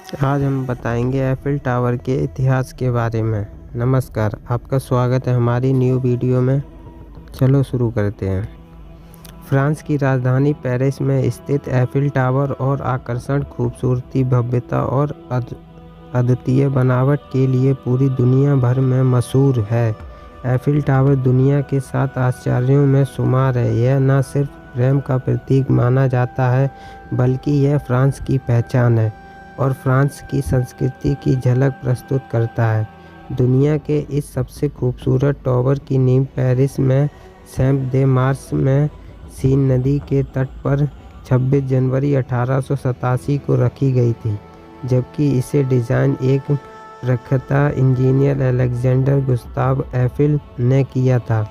आज हम बताएंगे एफिल टावर के इतिहास के बारे में। नमस्कार, आपका स्वागत है हमारी न्यू वीडियो में। चलो शुरू करते हैं। फ्रांस की राजधानी पेरिस में स्थित एफिल टावर और आकर्षण, खूबसूरती, भव्यता और अद्वितीय बनावट के लिए पूरी दुनिया भर में मशहूर है। एफिल टावर दुनिया के 7 आश्चर्यों में शुमार है। यह न सिर्फ प्रेम का प्रतीक माना जाता है, बल्कि यह फ्रांस की पहचान है और फ्रांस की संस्कृति की झलक प्रस्तुत करता है। दुनिया के इस सबसे खूबसूरत टावर की नींव पेरिस में सैंट दे मार्स में सीन नदी के तट पर 26 जनवरी 1887 को रखी गई थी, जबकि इसे डिज़ाइन एक प्रख्यात इंजीनियर अलेक्जेंडर गुस्ताव एफिल ने किया था,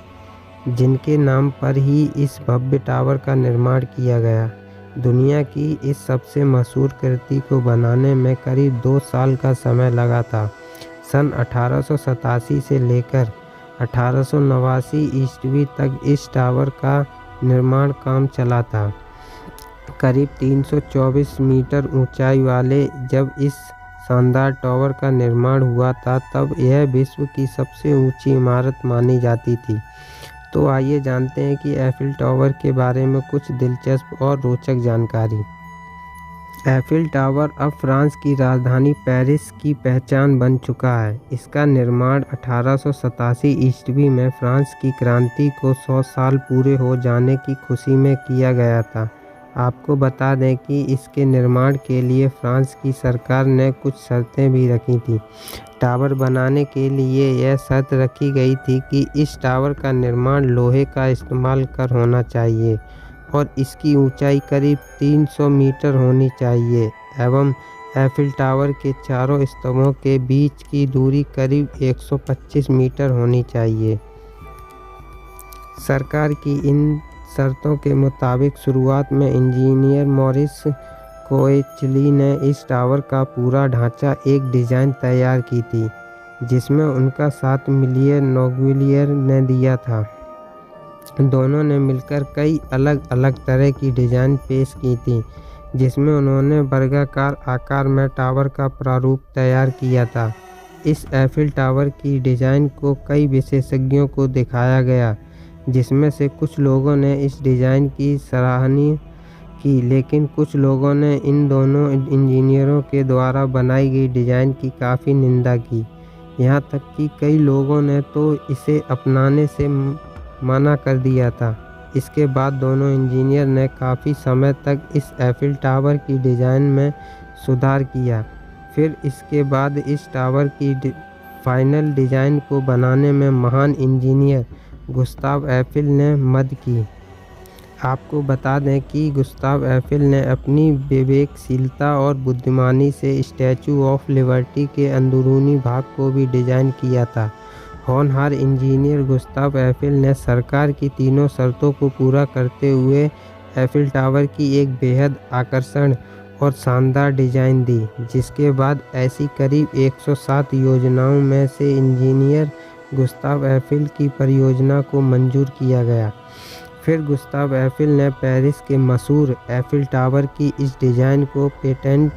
जिनके नाम पर ही इस भव्य टावर का निर्माण किया गया। दुनिया की इस सबसे मशहूर कृति को बनाने में करीब 2 साल का समय लगा था। सन 1887 से लेकर 1889 ईस्वी तक इस टावर का निर्माण काम चला था। करीब 324 मीटर ऊंचाई वाले जब इस शानदार टावर का निर्माण हुआ था, तब यह विश्व की सबसे ऊंची इमारत मानी जाती थी। तो आइए जानते हैं कि एफिल टावर के बारे में कुछ दिलचस्प और रोचक जानकारी। एफिल टावर अब फ्रांस की राजधानी पेरिस की पहचान बन चुका है। इसका निर्माण 1887 ईस्वी में फ्रांस की क्रांति को 100 साल पूरे हो जाने की खुशी में किया गया था। आपको बता दें कि इसके निर्माण के लिए फ्रांस की सरकार ने कुछ शर्तें भी रखी थी। टावर बनाने के लिए यह शर्त रखी गई थी कि इस टावर का निर्माण लोहे का इस्तेमाल कर होना चाहिए और इसकी ऊंचाई करीब 300 मीटर होनी चाहिए एवं एफिल टावर के चारों स्तंभों के बीच की दूरी करीब 125 मीटर होनी चाहिए। सरकार की इन शर्तों के मुताबिक शुरुआत में इंजीनियर मॉरिस कोएचली ने इस टावर का पूरा ढांचा एक डिज़ाइन तैयार की थी, जिसमें उनका साथ मिलिए नोगुलियर ने दिया था। दोनों ने मिलकर कई अलग अलग तरह की डिज़ाइन पेश की थी, जिसमें उन्होंने वर्गाकार आकार में टावर का प्रारूप तैयार किया था। इस एफिल टावर की डिज़ाइन को कई विशेषज्ञों को दिखाया गया, जिसमें से कुछ लोगों ने इस डिज़ाइन की सराहना की, लेकिन कुछ लोगों ने इन दोनों इंजीनियरों के द्वारा बनाई गई डिज़ाइन की काफ़ी निंदा की। यहाँ तक कि कई लोगों ने तो इसे अपनाने से मना कर दिया था। इसके बाद दोनों इंजीनियर ने काफ़ी समय तक इस एफिल टावर की डिज़ाइन में सुधार किया। फिर इसके बाद इस टावर की फाइनल डिज़ाइन को बनाने में महान इंजीनियर गुस्ताव एफिल ने मदद की। आपको बता दें कि गुस्ताव एफिल ने अपनी विवेकशीलता और बुद्धिमानी से स्टैचू ऑफ लिबर्टी के अंदरूनी भाग को भी डिज़ाइन किया था। होनहार इंजीनियर गुस्ताव एफिल ने सरकार की तीनों शर्तों को पूरा करते हुए एफिल टावर की एक बेहद आकर्षण और शानदार डिज़ाइन दी, जिसके बाद ऐसी करीब 107 योजनाओं में से इंजीनियर गुस्ताव एफिल की परियोजना को मंजूर किया गया। फिर गुस्ताव एफिल ने पेरिस के मशहूर एफिल टावर की इस डिज़ाइन को पेटेंट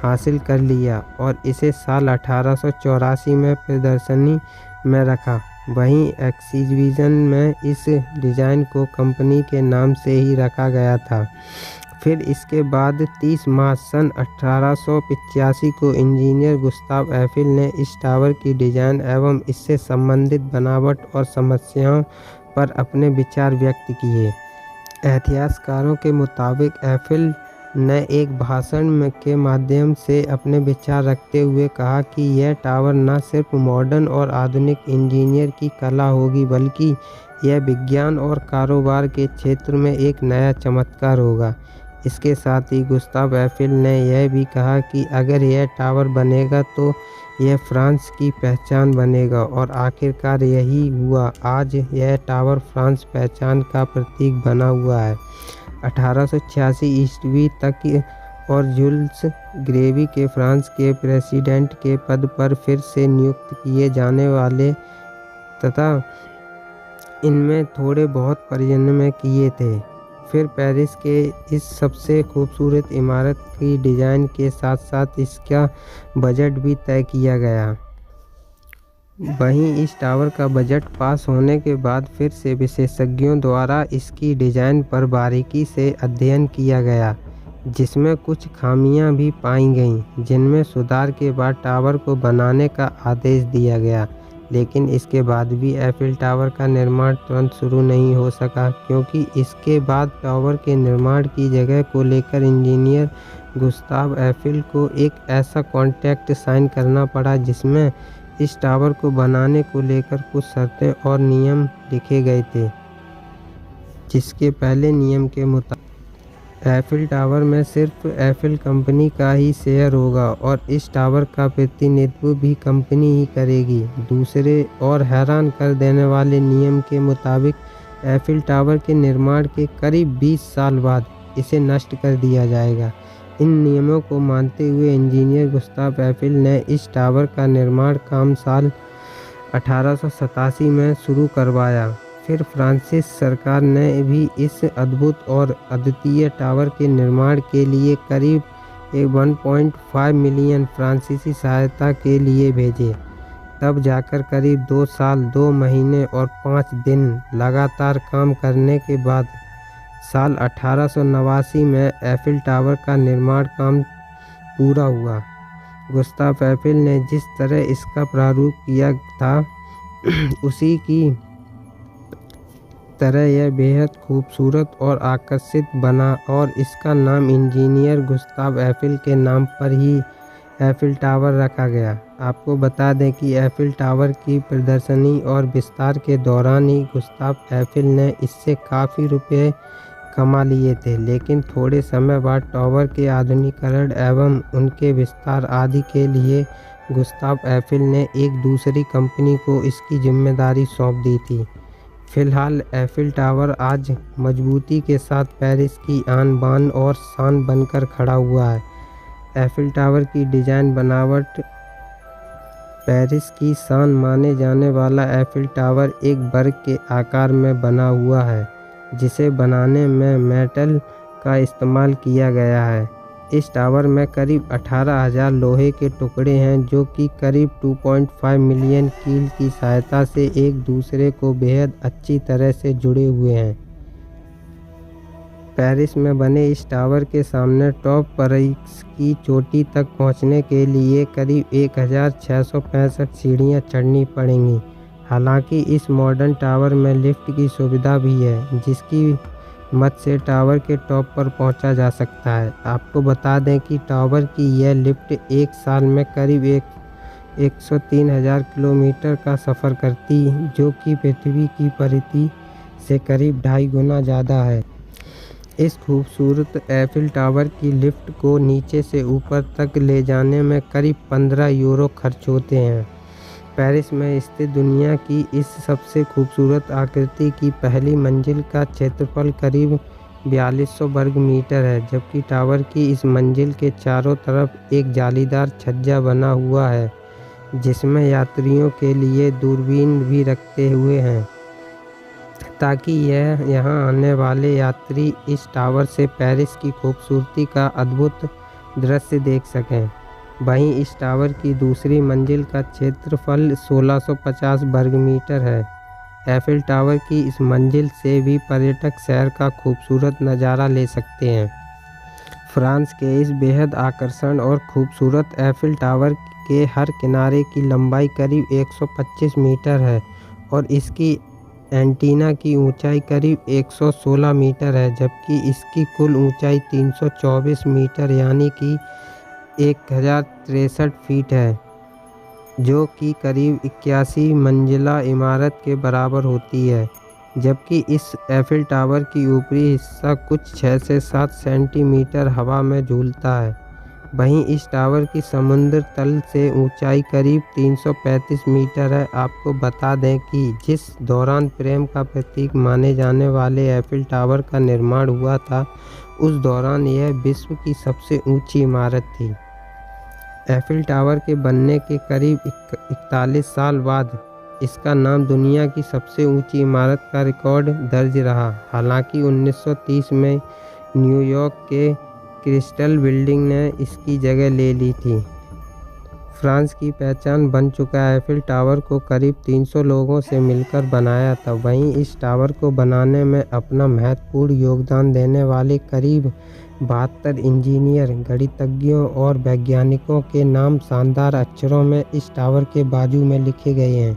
हासिल कर लिया और इसे साल 1884 में प्रदर्शनी में रखा। वहीं एक्सिबिशन में इस डिज़ाइन को कंपनी के नाम से ही रखा गया था। फिर इसके बाद 30 मार्च सन 1885 को इंजीनियर गुस्ताव एफिल ने इस टावर की डिज़ाइन एवं इससे संबंधित बनावट और समस्याओं पर अपने विचार व्यक्त किए। इतिहासकारों के मुताबिक एफिल ने एक भाषण के माध्यम से अपने विचार रखते हुए कहा कि यह टावर न सिर्फ मॉडर्न और आधुनिक इंजीनियर की कला होगी, बल्कि यह विज्ञान और कारोबार के क्षेत्र में एक नया चमत्कार होगा। इसके साथ ही गुस्ताव एफिल ने यह भी कहा कि अगर यह टावर बनेगा तो यह फ्रांस की पहचान बनेगा, और आखिरकार यही हुआ। आज यह टावर फ्रांस पहचान का प्रतीक बना हुआ है। 1886 ईस्वी तक और जूल्स ग्रेवी के फ्रांस के प्रेसिडेंट के पद पर फिर से नियुक्त किए जाने वाले तथा इनमें थोड़े बहुत परिजन में किए थे। फिर पेरिस के इस सबसे खूबसूरत इमारत की डिज़ाइन के साथ साथ इसका बजट भी तय किया गया। वहीं इस टावर का बजट पास होने के बाद फिर से विशेषज्ञों द्वारा इसकी डिज़ाइन पर बारीकी से अध्ययन किया गया, जिसमें कुछ खामियां भी पाई गईं, जिनमें सुधार के बाद टावर को बनाने का आदेश दिया गया। लेकिन इसके बाद भी एफिल टावर का निर्माण तुरंत शुरू नहीं हो सका, क्योंकि इसके बाद टावर के निर्माण की जगह को लेकर इंजीनियर गुस्ताव एफिल को एक ऐसा कॉन्ट्रैक्ट साइन करना पड़ा जिसमें इस टावर को बनाने को लेकर कुछ शर्तें और नियम लिखे गए थे, जिसके पहले नियम के मुताबिक एफिल टावर में सिर्फ एफिल कंपनी का ही शेयर होगा और इस टावर का प्रतिनिधित्व भी कंपनी ही करेगी। दूसरे और हैरान कर देने वाले नियम के मुताबिक एफिल टावर के निर्माण के करीब 20 साल बाद इसे नष्ट कर दिया जाएगा। इन नियमों को मानते हुए इंजीनियर गुस्ताव एफिल ने इस टावर का निर्माण काम साल 1887 में शुरू करवाया। फिर फ्रांसीसी सरकार ने भी इस अद्भुत और अद्वितीय टावर के निर्माण के लिए करीब 1.5 मिलियन फ्रांसीसी सहायता के लिए भेजे। तब जाकर करीब 2 साल 2 महीने और 5 दिन लगातार काम करने के बाद साल 1889 में एफिल टावर का निर्माण काम पूरा हुआ। गुस्ताव एफिल ने जिस तरह इसका प्रारूप किया था उसी की तरह यह बेहद खूबसूरत और आकर्षित बना और इसका नाम इंजीनियर गुस्ताव एफिल के नाम पर ही एफिल टावर रखा गया। आपको बता दें कि एफिल टावर की प्रदर्शनी और विस्तार के दौरान ही गुस्ताव एफिल ने इससे काफ़ी रुपए कमा लिए थे, लेकिन थोड़े समय बाद टावर के आधुनिकीकरण एवं उनके विस्तार आदि के लिए गुस्ताव एफिल ने एक दूसरी कंपनी को इसकी जिम्मेदारी सौंप दी थी। फिलहाल एफिल टावर आज मजबूती के साथ पेरिस की आन बान और शान बनकर खड़ा हुआ है। एफिल टावर की डिज़ाइन बनावट पेरिस की शान माने जाने वाला एफिल टावर एक वर्ग के आकार में बना हुआ है, जिसे बनाने में मेटल का इस्तेमाल किया गया है। इस टावर में करीब 18,000 लोहे के टुकड़े हैं, जो कि करीब 2.5 मिलियन कील की सहायता से एक दूसरे को बेहद अच्छी तरह से जुड़े हुए हैं। पेरिस में बने इस टावर के सामने टॉप पेरिस की चोटी तक पहुंचने के लिए करीब 1665 सीढ़ियां चढ़नी पड़ेंगी। हालांकि इस मॉडर्न टावर में लिफ्ट की सुविधा भी है, जिसकी मदद से टावर के टॉप पर पहुंचा जा सकता है। आपको बता दें कि टावर की यह लिफ्ट एक साल में करीब 103,000 किलोमीटर का सफ़र करती, जो कि पृथ्वी की परिधि से करीब 2.5 गुना ज़्यादा है। इस खूबसूरत एफिल टावर की लिफ्ट को नीचे से ऊपर तक ले जाने में करीब 15 यूरो खर्च होते हैं। पेरिस में स्थित दुनिया की इस सबसे खूबसूरत आकृति की पहली मंजिल का क्षेत्रफल करीब 4200 वर्ग मीटर है, जबकि टावर की इस मंजिल के चारों तरफ एक जालीदार छज्जा बना हुआ है, जिसमें यात्रियों के लिए दूरबीन भी रखे हुए हैं, ताकि यहाँ आने वाले यात्री इस टावर से पेरिस की खूबसूरती का अद्भुत दृश्य देख सकें। वहीं इस टावर की दूसरी मंजिल का क्षेत्रफल 1650 वर्ग मीटर है। एफिल टावर की इस मंजिल से भी पर्यटक शहर का खूबसूरत नज़ारा ले सकते हैं। फ्रांस के इस बेहद आकर्षण और खूबसूरत एफिल टावर के हर किनारे की लंबाई करीब 125 मीटर है और इसकी एंटीना की ऊंचाई करीब 116 मीटर है, जबकि इसकी कुल ऊंचाई 324 मीटर यानी कि 1063 फीट है, जो कि करीब 81 मंजिला इमारत के बराबर होती है। जबकि इस एफिल टावर की ऊपरी हिस्सा कुछ 6 से 7 सेंटीमीटर हवा में झूलता है। वहीं इस टावर की समुद्र तल से ऊंचाई करीब 335 मीटर है। आपको बता दें कि जिस दौरान प्रेम का प्रतीक माने जाने वाले एफिल टावर का निर्माण हुआ था, उस दौरान यह विश्व की सबसे ऊंची इमारत थी। एफिल टावर के बनने के करीब 41 साल बाद इसका नाम दुनिया की सबसे ऊंची इमारत का रिकॉर्ड दर्ज रहा। हालांकि 1930 में न्यूयॉर्क के क्रिस्टल बिल्डिंग ने इसकी जगह ले ली थी। फ्रांस की पहचान बन चुका एफिल टावर को करीब 300 लोगों से मिलकर बनाया था। वहीं इस टावर को बनाने में अपना महत्वपूर्ण योगदान देने वाले करीब 72 इंजीनियर, गणितज्ञों और वैज्ञानिकों के नाम शानदार अक्षरों में इस टावर के बाजू में लिखे गए हैं।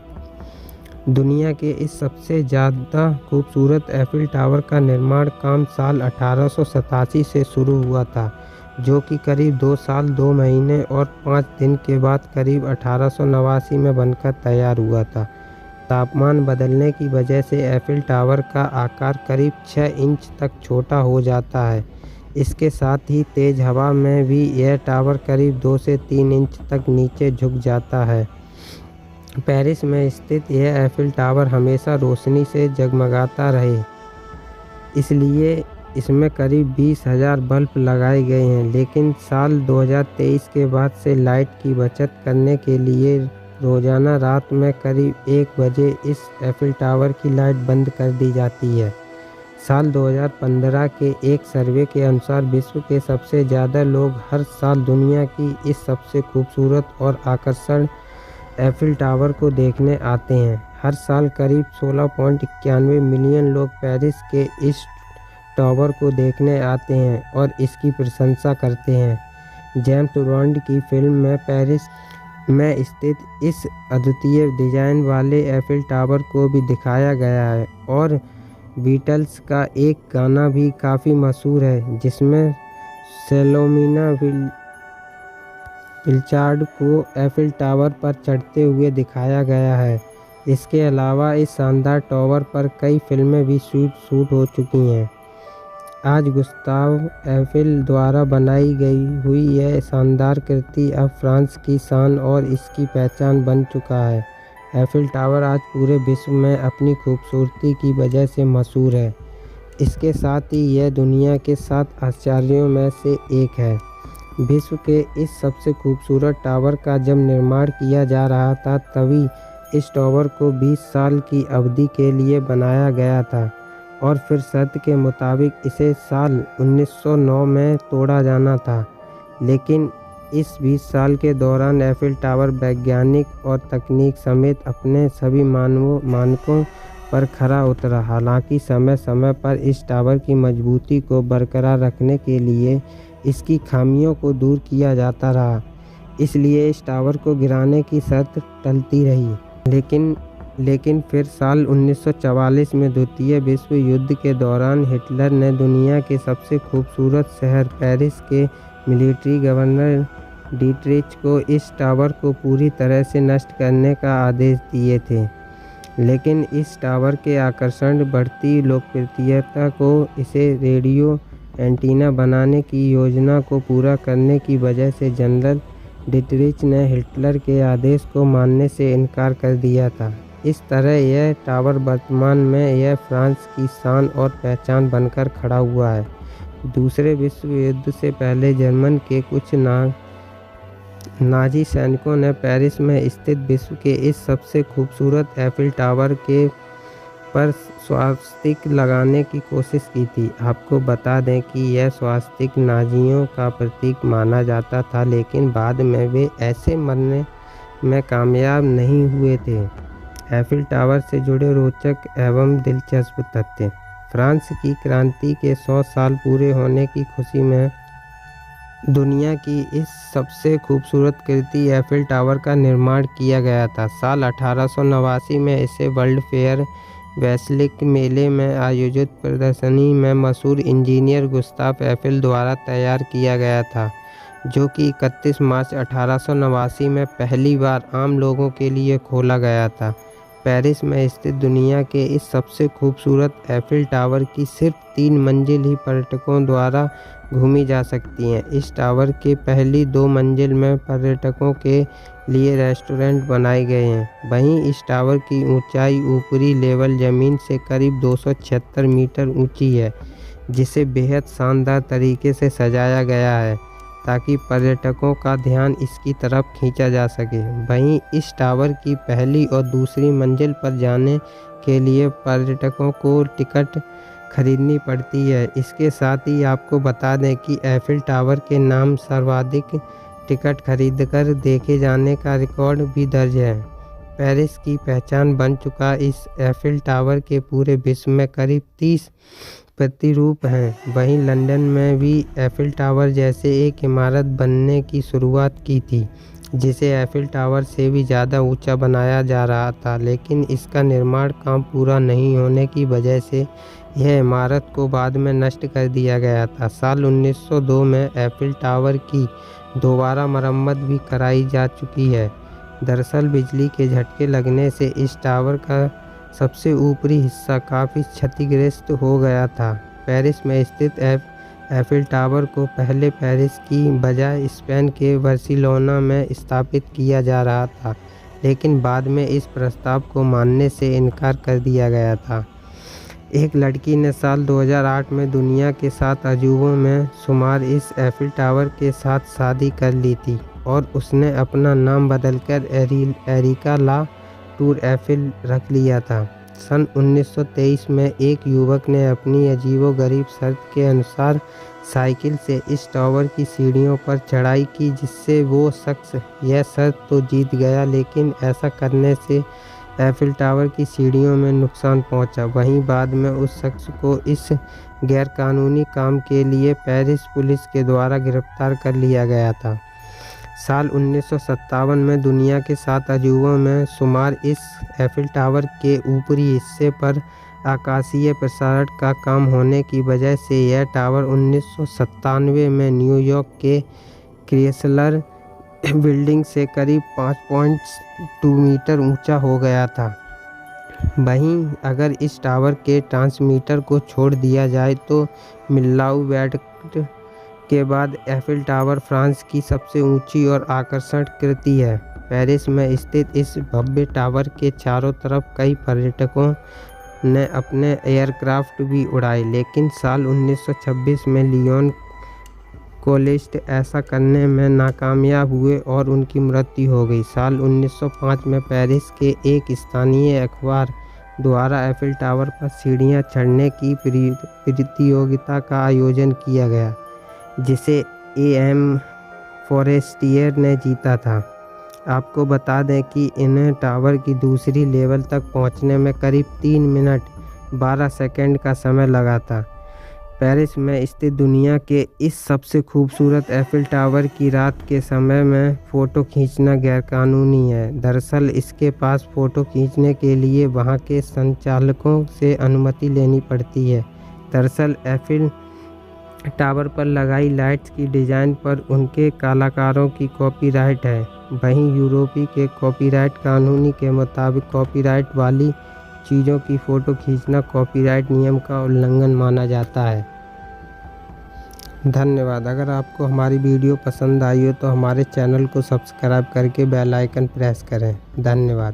दुनिया के इस सबसे ज़्यादा खूबसूरत एफिल टावर का निर्माण काम साल 1887 से शुरू हुआ था, जो कि करीब 2 साल 2 महीने और 5 दिन के बाद करीब 1889 में बनकर तैयार हुआ था। तापमान बदलने की वजह से एफिल टावर का आकार करीब 6 इंच तक छोटा हो जाता है। इसके साथ ही तेज़ हवा में भी यह टावर करीब 2 से 3 इंच तक नीचे झुक जाता है। पेरिस में स्थित यह एफिल टावर हमेशा रोशनी से जगमगाता रहे, इसलिए इसमें करीब 20,000 बल्ब लगाए गए हैं। लेकिन साल 2023 के बाद से लाइट की बचत करने के लिए रोज़ाना रात में करीब 1 बजे इस एफिल टावर की लाइट बंद कर दी जाती है। साल 2015 के एक सर्वे के अनुसार विश्व के सबसे ज़्यादा लोग हर साल दुनिया की इस सबसे खूबसूरत और आकर्षण एफिल टावर को देखने आते हैं। हर साल करीब 16.91 मिलियन लोग पेरिस के इस टावर को देखने आते हैं और इसकी प्रशंसा करते हैं। जेम्स बॉन्ड की फिल्म में पेरिस में स्थित इस अद्वितीय डिज़ाइन वाले एफिल टावर को भी दिखाया गया है और बीटल्स का एक गाना भी काफ़ी मशहूर है, जिसमें सेलोमिना पिल्चार्ड को एफिल टावर पर चढ़ते हुए दिखाया गया है। इसके अलावा इस शानदार टावर पर कई फिल्में भी शूट हो चुकी हैं। आज गुस्ताव एफिल द्वारा बनाई गई हुई यह शानदार कृति अब फ्रांस की शान और इसकी पहचान बन चुका है। एफिल टावर आज पूरे विश्व में अपनी खूबसूरती की वजह से मशहूर है। इसके साथ ही यह दुनिया के 7 आश्चर्यों में से एक है। विश्व के इस सबसे खूबसूरत टावर का जब निर्माण किया जा रहा था, तभी इस टावर को 20 साल की अवधि के लिए बनाया गया था और फिर शर्त के मुताबिक इसे साल 1909 में तोड़ा जाना था। लेकिन इस 20 साल के दौरान एफिल टावर वैज्ञानिक और तकनीक समेत अपने सभी मानकों पर खरा उतरा। हालांकि समय समय पर इस टावर की मजबूती को बरकरार रखने के लिए इसकी खामियों को दूर किया जाता रहा, इसलिए इस टावर को गिराने की शर्त टलती रही। लेकिन फिर साल 1944 में द्वितीय विश्व युद्ध के दौरान हिटलर ने दुनिया के सबसे खूबसूरत शहर पेरिस के मिलिट्री गवर्नर डीट्रिच को इस टावर को पूरी तरह से नष्ट करने का आदेश दिए थे। लेकिन इस टावर के आकर्षण बढ़ती लोकप्रियता को इसे रेडियो एंटीना बनाने की योजना को पूरा करने की वजह से जनरल डीट्रिच ने हिटलर के आदेश को मानने से इनकार कर दिया था। इस तरह यह टावर वर्तमान में यह फ्रांस की शान और पहचान बनकर खड़ा हुआ है। दूसरे विश्व युद्ध से पहले जर्मन के कुछ नाजी सैनिकों ने पेरिस में स्थित विश्व के इस सबसे खूबसूरत एफिल टावर के पर स्वास्तिक लगाने की कोशिश की थी। आपको बता दें कि यह स्वास्तिक नाजियों का प्रतीक माना जाता था, लेकिन बाद में वे ऐसे मरने में कामयाब नहीं हुए थे। एफिल टावर से जुड़े रोचक एवं दिलचस्प तथ्य। फ्रांस की क्रांति के 100 साल पूरे होने की खुशी में दुनिया की इस सबसे खूबसूरत कृति एफिल टावर का निर्माण किया गया था। साल 1889 में इसे वर्ल्ड फेयर वैश्विक मेले में आयोजित प्रदर्शनी में मशहूर इंजीनियर गुस्ताव एफिल द्वारा तैयार किया गया था, जो कि 31 मार्च 1889 में पहली बार आम लोगों के लिए खोला गया था। पेरिस में स्थित दुनिया के इस सबसे खूबसूरत एफिल टावर की सिर्फ 3 मंजिल ही पर्यटकों द्वारा घूमी जा सकती हैं। इस टावर के पहली 2 मंजिल में पर्यटकों के लिए रेस्टोरेंट बनाए गए हैं। वहीं इस टावर की ऊंचाई ऊपरी लेवल ज़मीन से करीब 276 मीटर ऊंची है, जिसे बेहद शानदार तरीके से सजाया गया है। ताकि पर्यटकों का ध्यान इसकी तरफ खींचा जा सके। वहीं इस टावर की पहली और दूसरी मंजिल पर जाने के लिए पर्यटकों को टिकट खरीदनी पड़ती है। इसके साथ ही आपको बता दें कि एफिल टावर के नाम सर्वाधिक टिकट खरीदकर देखे जाने का रिकॉर्ड भी दर्ज है। पेरिस की पहचान बन चुका इस एफिल टावर के पूरे विश्व में करीब 30 प्रतिरूप हैं। वहीं लंदन में भी एफिल टावर जैसे एक इमारत बनने की शुरुआत की थी, जिसे एफिल टावर से भी ज़्यादा ऊंचा बनाया जा रहा था, लेकिन इसका निर्माण काम पूरा नहीं होने की वजह से यह इमारत को बाद में नष्ट कर दिया गया था। साल 1902 में एफिल टावर की दोबारा मरम्मत भी कराई जा चुकी है। दरअसल बिजली के झटके लगने से इस टावर का सबसे ऊपरी हिस्सा काफ़ी क्षतिग्रस्त हो गया था। पेरिस में स्थित एफिल टावर को पहले पेरिस की बजाय स्पेन के बार्सिलोना में स्थापित किया जा रहा था, लेकिन बाद में इस प्रस्ताव को मानने से इनकार कर दिया गया था। एक लड़की ने साल 2008 में दुनिया के 7 अजूबों में शुमार इस एफिल टावर के साथ शादी कर ली थी और उसने अपना नाम बदलकर एरिका ला टूर एफिल रख लिया था। सन 1923 में एक युवक ने अपनी अजीबोगरीब शर्त के अनुसार साइकिल से इस टावर की सीढ़ियों पर चढ़ाई की, जिससे वो शख्स यह शर्त तो जीत गया, लेकिन ऐसा करने से एफिल टावर की सीढ़ियों में नुकसान पहुंचा। वहीं बाद में उस शख्स को इस गैरकानूनी काम के लिए पेरिस पुलिस के द्वारा गिरफ्तार कर लिया गया था। साल 1957 में दुनिया के 7 अजूबों में शुमार इस एफिल टावर के ऊपरी हिस्से पर आकाशीय प्रसारण का काम होने की वजह से यह टावर 1997 में न्यूयॉर्क के क्रिसलर बिल्डिंग से करीब 5.2 मीटर ऊंचा हो गया था। वहीं अगर इस टावर के ट्रांसमीटर को छोड़ दिया जाए तो मिल्लाऊ वियाडक्ट के बाद एफिल टावर फ्रांस की सबसे ऊंची और आकर्षक कृति है। पेरिस में स्थित इस भव्य टावर के चारों तरफ कई पर्यटकों ने अपने एयरक्राफ्ट भी उड़ाए, लेकिन साल 1926 में लियोन कोलिस्ट ऐसा करने में नाकामयाब हुए और उनकी मृत्यु हो गई। साल 1905 में पेरिस के एक स्थानीय अखबार द्वारा एफिल टावर पर सीढ़ियां चढ़ने की प्रतियोगिता का आयोजन किया गया, जिसे एम फॉरेस्टियर ने जीता था। आपको बता दें कि इन टावर की दूसरी लेवल तक पहुंचने में करीब 3 मिनट 12 सेकंड का समय लगा था। पेरिस में स्थित दुनिया के इस सबसे खूबसूरत एफिल टावर की रात के समय में फ़ोटो खींचना गैरकानूनी है। दरअसल इसके पास फ़ोटो खींचने के लिए वहां के संचालकों से अनुमति लेनी पड़ती है। दरअसल एफिल टावर पर लगाई लाइट्स की डिज़ाइन पर उनके कलाकारों की कॉपीराइट है। वहीं यूरोपीय के कॉपीराइट कानूनी के मुताबिक कॉपीराइट वाली चीज़ों की फ़ोटो खींचना कॉपीराइट नियम का उल्लंघन माना जाता है। धन्यवाद। अगर आपको हमारी वीडियो पसंद आई हो तो हमारे चैनल को सब्सक्राइब करके बेल आइकन प्रेस करें। धन्यवाद।